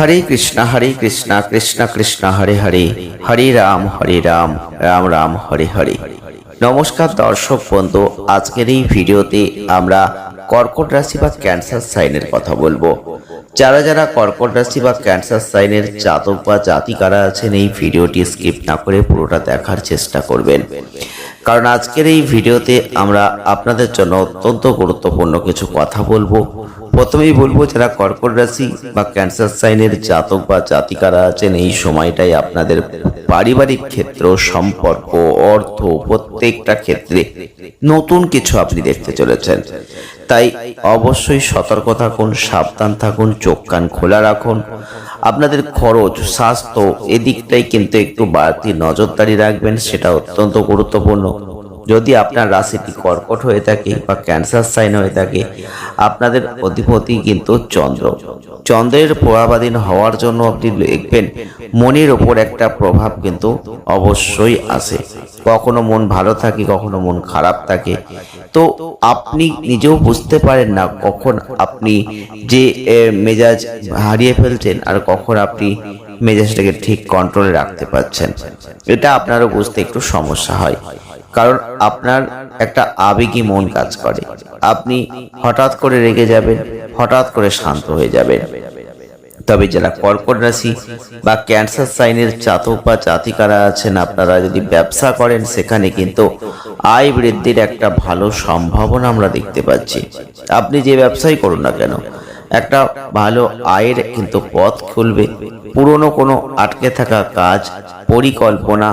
হরে কৃষ্ণা কৃষ্ণ কৃষ্ণ হরে হরে, হরে রাম রাম রাম হরে হরে। নমস্কার দর্শক বন্ধু, আজকের এই ভিডিওতে আমরা কর্কট রাশি বা ক্যান্সার সাইনের কথা বলবো। যারা যারা কর্কট রাশি বা ক্যান্সার সাইনের জাতক বা জাতিকারা আছেন, এই ভিডিওটি স্কিপ না করে পুরোটা দেখার চেষ্টা করবেন, কারণ আজকের এই ভিডিওতে আমরা আপনাদের জন্য অত্যন্ত গুরুত্বপূর্ণ কিছু কথা বলবো। প্রথমেই বলবো, যারা কর্কট রাশি বা ক্যান্সার সাইনের জাতক বা জাতিকারা আছেন, এই সময়টাই আপনাদের পারিবারিক ক্ষেত্র, সম্পর্ক, অর্থ প্রত্যেকটা ক্ষেত্রে নতুন কিছু আপনি দেখতে চলেছেন। তাই অবশ্যই সতর্ক থাকুন, সাবধান থাকুন, চোখ কান খোলা রাখুন। আপনাদের খরচ, স্বাস্থ্য এদিকটাই কিন্তু একটু বাড়তি নজরদারি রাখবেন, সেটা অত্যন্ত গুরুত্বপূর্ণ। যদি আপনার রাশিটি কর্কট হয়ে থাকে বা ক্যান্সার সাইন হয়ে থাকে, আপনাদের অধিপতি কিন্তু চন্দ্রের প্রভাবাধীন হওয়ার জন্য আপনি দেখবেন মনের ওপর একটা প্রভাব কিন্তু অবশ্যই আসে। কখনো মন ভালো থাকে, কখনো মন খারাপ থাকে। তো আপনি নিজেও বুঝতে পারেন না কখন আপনি যে মেজাজ হারিয়ে ফেলছেন আর কখন আপনি মেজাজটাকে ঠিক কন্ট্রোলে রাখতে পারছেন। এটা আপনারও বুঝতে একটু সমস্যা হয়, কারণ আপনার একটা আবেগী মন কাজ করে। আপনি হঠাৎ করে রেগে যাবেন, হঠাৎ করে শান্ত হয়ে যাবেন। তবে যারা কর্কট রাশি বা ক্যান্সার সাইনের জাতক বা জাতিকারা আছেন, আপনারা যদি ব্যবসা করেন, সেখানে কিন্তু আয় বৃদ্ধির একটা ভালো সম্ভাবনা আমরা দেখতে পাচ্ছি। আপনি যে ব্যবসাই করুন না কেন, একটা ভালো আয়ের কিন্তু পথ খুলবে। পুরনো কোনো আটকে থাকা কাজ, পরিকল্পনা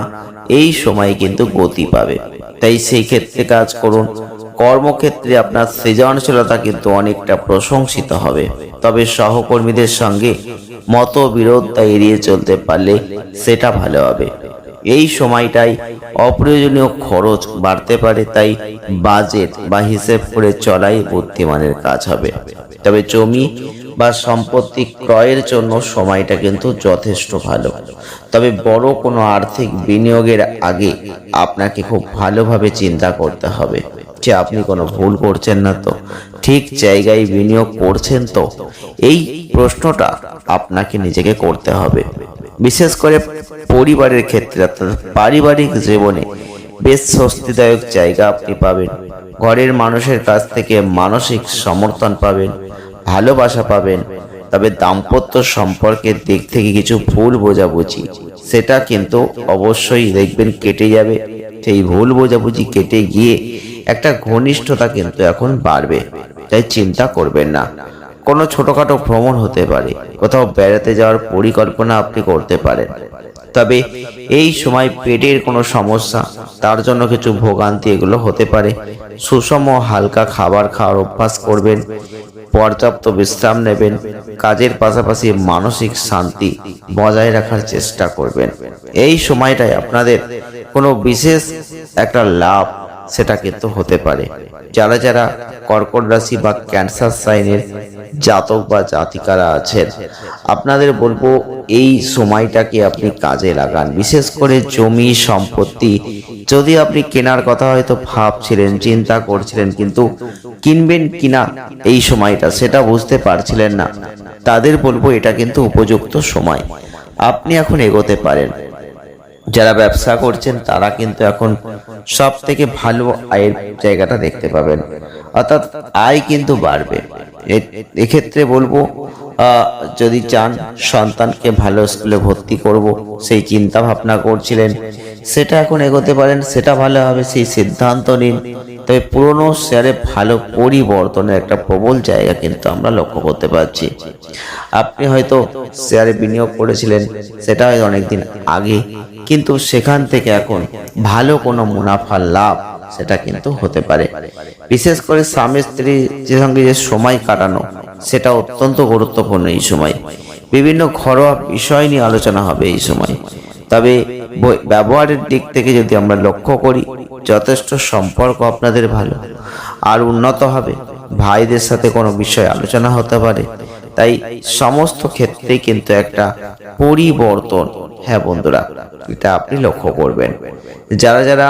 এই সময় কিন্তু গতি পাবে। তাই সেই ক্ষেত্রে কাজ করুন। কর্মক্ষেত্রে আপনার সৃজনশীলতা কিন্তু অনেকটা প্রশংসিত হবে। তবে সহকর্মীদের সঙ্গে মতবিরোধতা এড়িয়ে চলতে পারলে সেটা ভালো হবে। এই সময়টাই অপ্রয়োজনীয় খরচ বাড়তে পারে, তাই বাজেট বা হিসেব করে চলাই বুদ্ধিমানের কাজ হবে। তবে জমি বা সম্পত্তি ক্রয়ের জন্য সময়টা কিন্তু যথেষ্ট ভালো। তবে বড় কোনো আর্থিক বিনিয়োগের আগে আপনাকে খুব ভালোভাবে চিন্তা করতে হবে যে আপনি কোনো ভুল করছেন না তো, ঠিক জায়গায় বিনিয়োগ করছেন তো। এই প্রশ্নটা আপনাকে নিজেকে করতে হবে। বিশেষ করে পরিবারের ক্ষেত্রে, অর্থাৎ পারিবারিক জীবনে বেশ স্বস্তিদায়ক জায়গা আপনি পাবেন। ঘরের মানুষের কাছ থেকে মানসিক সমর্থন পাবেন, ভালোবাসা পাবেন। তবে দাম্পত্য সম্পর্কের দিক থেকে কিছু ভুল বোঝাবুঝি, সেটা কিন্তু অবশ্যই দেখবেন কেটে যাবে। সেই ভুল বোঝাবুঝি কেটে গিয়ে একটা ঘনিষ্ঠতা কিন্তু এখন বাড়বে। তাই চিন্তা করবেন না। কোনো ছোটখাটো ভ্রমণ হতে পারে, কোথাও বেড়াতে যাওয়ার পরিকল্পনা আপনি করতে পারেন। তবে এই সময় পেটের কোনো সমস্যা, তার জন্য কিছু ভোগান্তি এগুলো হতে পারে। সুষম হালকা খাবার খাওয়ার অভ্যাস করবেন, পর্যাপ্ত বিশ্রাম নেবেন, কাজের পাশাপাশি মানসিক শান্তি বজায় রাখার চেষ্টা করবেন। এই সময়টায় আপনাদের কোনো বিশেষ একটা লাভ সেটা কিন্তু হতে পারে। যারা যারা কর্কট রাশি বা ক্যান্সার সাইনের জাতক বা জাতিকারা আছেন, আপনাদের বলবো এই সময়টাকে আপনি কাজে লাগান। বিশেষ করে জমি সম্পত্তি যদি আপনি কেনার কথা হয়তো ভাবছিলেন, চিন্তা করছিলেন, কিন্তু কিনবেন কিনা এই সময়টা সেটা বুঝতে পারছিলেন না, তাদের বলবো এটা কিন্তু উপযুক্ত সময়, আপনি এখন এগোতে পারেন। যারা ব্যবসা করছেন তারা কিন্তু এখন সব থেকে ভালো আয়ের জায়গাটা দেখতে পাবেন, অর্থাৎ আয় কিন্তু বাড়বে। এক্ষেত্রে বলবো, যদি চান সন্তানকে ভালো স্কুলে ভর্তি করব, সেই চিন্তা ভাবনা করছিলেন, সেটা এখন এগোতে পারেন, সেটা ভালো হবে, সেই সিদ্ধান্ত নিন। তবে পুরনো শেয়ারে ভালো পরিবর্তনের একটা প্রবল জায়গা কিন্তু আমরা লক্ষ্য করতে পারছি। আপনি হয়তো শেয়ারে বিনিয়োগ করেছিলেন, সেটা হয়তো অনেকদিন আগে, কিন্তু সেখান থেকে এখন ভালো কোনো মুনাফা লাভ সেটা কিন্তু হতে পারে। বিশেষ করে স্বামী স্ত্রীর সঙ্গে যে সময় কাটানো, সেটা অত্যন্ত গুরুত্বপূর্ণ এই সময়। বিভিন্ন ঘরোয়া বিষয় নিয়ে আলোচনা হবে এই সময়। তবে ব্যবহারের দিক থেকে যদি আমরা লক্ষ্য করি, যথেষ্ট সম্পর্ক আপনাদের ভালো আর উন্নত হবে। ভাইদের সাথে কোনো বিষয় আলোচনা হতে পারে। তাই সমস্ত ক্ষেত্রে কিন্তু একটা পরিবর্তন, হ্যাঁ বন্ধুরা, এটা আপনি লক্ষ্য করবেন। যারা যারা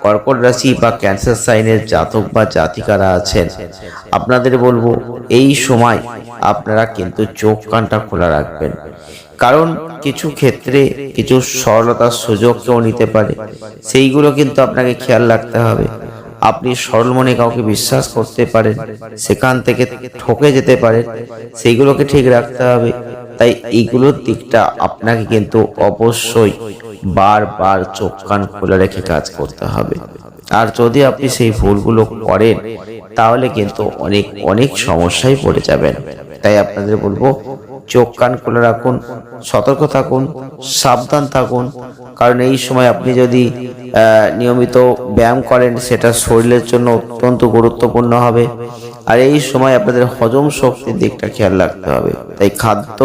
কর্কট রাশি বা ক্যান্সার সাইনের জাতক বা জাতিকারা আছেন, আপনাদের বলবো এই সময় আপনারা কিন্তু চোখ কানটা খোলা রাখবেন। কারণ কিছু ক্ষেত্রে কিছু সরলতার সুযোগ কেউ নিতে পারে, সেইগুলো কিন্তু আপনাকে খেয়াল রাখতে হবে। আপনি সরল মনে কাউকে বিশ্বাস করতে পারেন, সেখান থেকে ঠকে যেতে পারেন, সেইগুলোকে ঠিক রাখতে হবে। তাই এইগুলোর দিকটা আপনাকে কিন্তু অবশ্যই বারবার চোখ কান খোলা রেখে কাজ করতে হবে। আর যদি আপনি সেই ভুলগুলো করেন তাহলে কিন্তু অনেক অনেক সমস্যায় পড়ে যাবেন। তাই আপনাদের বলবো চোখ কান খোলা রাখুন, সতর্ক থাকুন, সাবধান থাকুন। কারণ এই সময় আপনি যদি নিয়মিত ব্যায়াম করেন সেটা শরীরের জন্য অত্যন্ত গুরুত্বপূর্ণ হবে। আর এই সময় আপনাদের হজম শক্তির দিকটা খেয়াল রাখতে হবে। তাই খাদ্য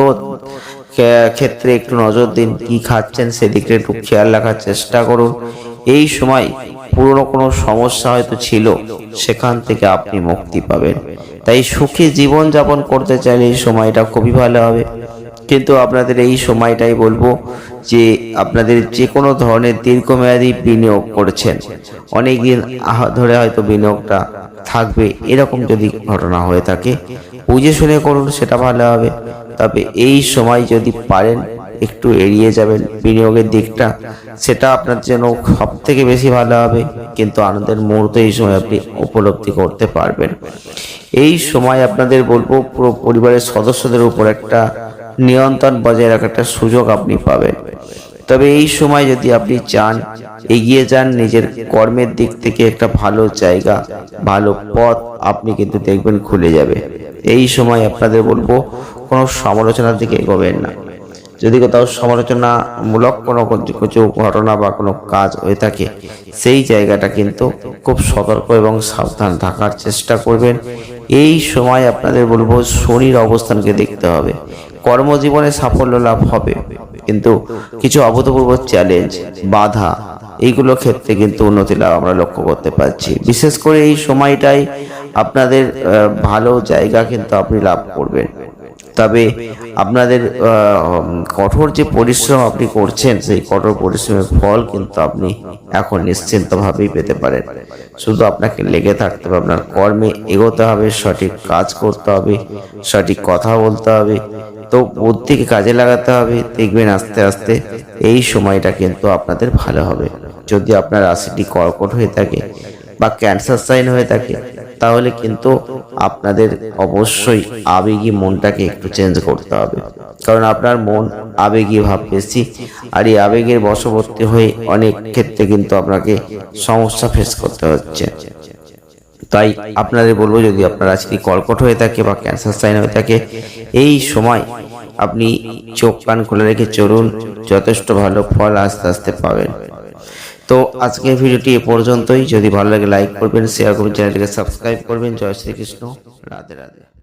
ক্ষেত্রে একটু নজর দিন, কি খাচ্ছেন সেদিকটা একটু খেয়াল রাখার চেষ্টা করুন। এই সময় পুরনো কোনো সমস্যা হয়তো ছিল, সেখান থেকে আপনি মুক্তি পাবেন। তাই সুখী জীবন যাপন করতে চাইলে এই সময়টা খুবই ভালো হবে। কিন্তু আপনাদের এই সময়টাই বলবো যে আপনাদের যে কোনো ধরনের দীর্ঘমেয়াদী বিনিয়োগ করেছেন, অনেক দিন ধরে হয়তো বিনিয়োগটা থাকবে, এরকম যদি ঘটনা হয়ে থাকে বুঝে শুনে করুন, সেটা ভালো হবে। তবে এই সময় যদি পারেন একটু এড়িয়ে যাবেন বিনিয়োগের দিকটা, সেটা আপনার জন্য সব থেকে বেশি ভালো হবে। কিন্তু আনন্দের মুহূর্ত এই সময় আপনি উপলব্ধি করতে পারবেন। এই সময় আপনাদের বলবো পুরো পরিবারের সদস্যদের উপর একটা নিয়ন্ত্রণ বজায় রাখার একটা সুযোগ আপনি পাবেন। তবে এই সময় যদি আপনি চান এগিয়ে যান নিজের কর্মের দিক থেকে, একটা ভালো জায়গা ভালো পথ আপনি কিন্তু দেখবেন খুলে যাবে। এই সময় আপনাদের বলবো কোনো সমালোচনার দিকে এগোবেন না। যদি কোথাও সমালোচনামূলক কোনো কিছু ঘটনা বা কোনো কাজ হয়ে থাকে, সেই জায়গাটা কিন্তু খুব সতর্ক এবং সাবধান থাকার চেষ্টা করবেন। এই সময় আপনাদের বলবো শনির অবস্থানকে দেখতে হবে। কর্মজীবনে সাফল্য লাভ হবে, কিন্তু কিছু অভূতপূর্ব চ্যালেঞ্জ বাধা এইগুলো ক্ষেত্রে কিন্তু উন্নতি লাভ আমরা লক্ষ্য করতে পারছি। বিশেষ করে এই সময়টাই আপনাদের ভালো জায়গা কিন্তু আপনি লাভ করবেন। তবে আপনাদের কঠোর যে পরিশ্রম আপনি করছেন, সেই কঠোর পরিশ্রমের ফল কিন্তু আপনি এখন নিশ্চিন্তভাবেই পেতে পারেন। শুধু আপনাকে লেগে থাকতে হবে, আপনার কর্মে এগোতে হবে, সঠিক কাজ করতে হবে, সঠিক কথা বলতে হবে, তো বুদ্ধিকে কাজে লাগাতে হবে। দেখবেন আস্তে আস্তে এই সময়টা কিন্তু আপনাদের ভালো হবে। যদি আপনার রাশিটি কর্কট হয়ে থাকে বা ক্যান্সার সাইন হয়ে থাকে, তাহলে কিন্তু আপনাদের অবশ্যই আবেগী মনটাকে একটু চেঞ্জ করতে হবে। কারণ আপনার মন আবেগী ভাব বেশি, আর এই আবেগের বশবর্তী হয়ে অনেক ক্ষেত্রে কিন্তু আপনাকে সমস্যা ফেস করতে হচ্ছে। তাই আপনাদের বলবো যদি আপনার রাশিটি কর্কট হয়ে থাকে বা ক্যান্সার সাইন হয়ে থাকে, এই সময় আপনি চোখ কান খুলে রেখে চলুন, যথেষ্ট ভালো ফল আস্তে আস্তে পাবেন। তো আজকের ভিডিওটি এ পর্যন্তই। যদি ভালো লাগে লাইক করবেন, শেয়ার করবেন, চ্যানেলটিকে সাবস্ক্রাইব করবেন। জয় শ্রীকৃষ্ণ, রাধে রাধে।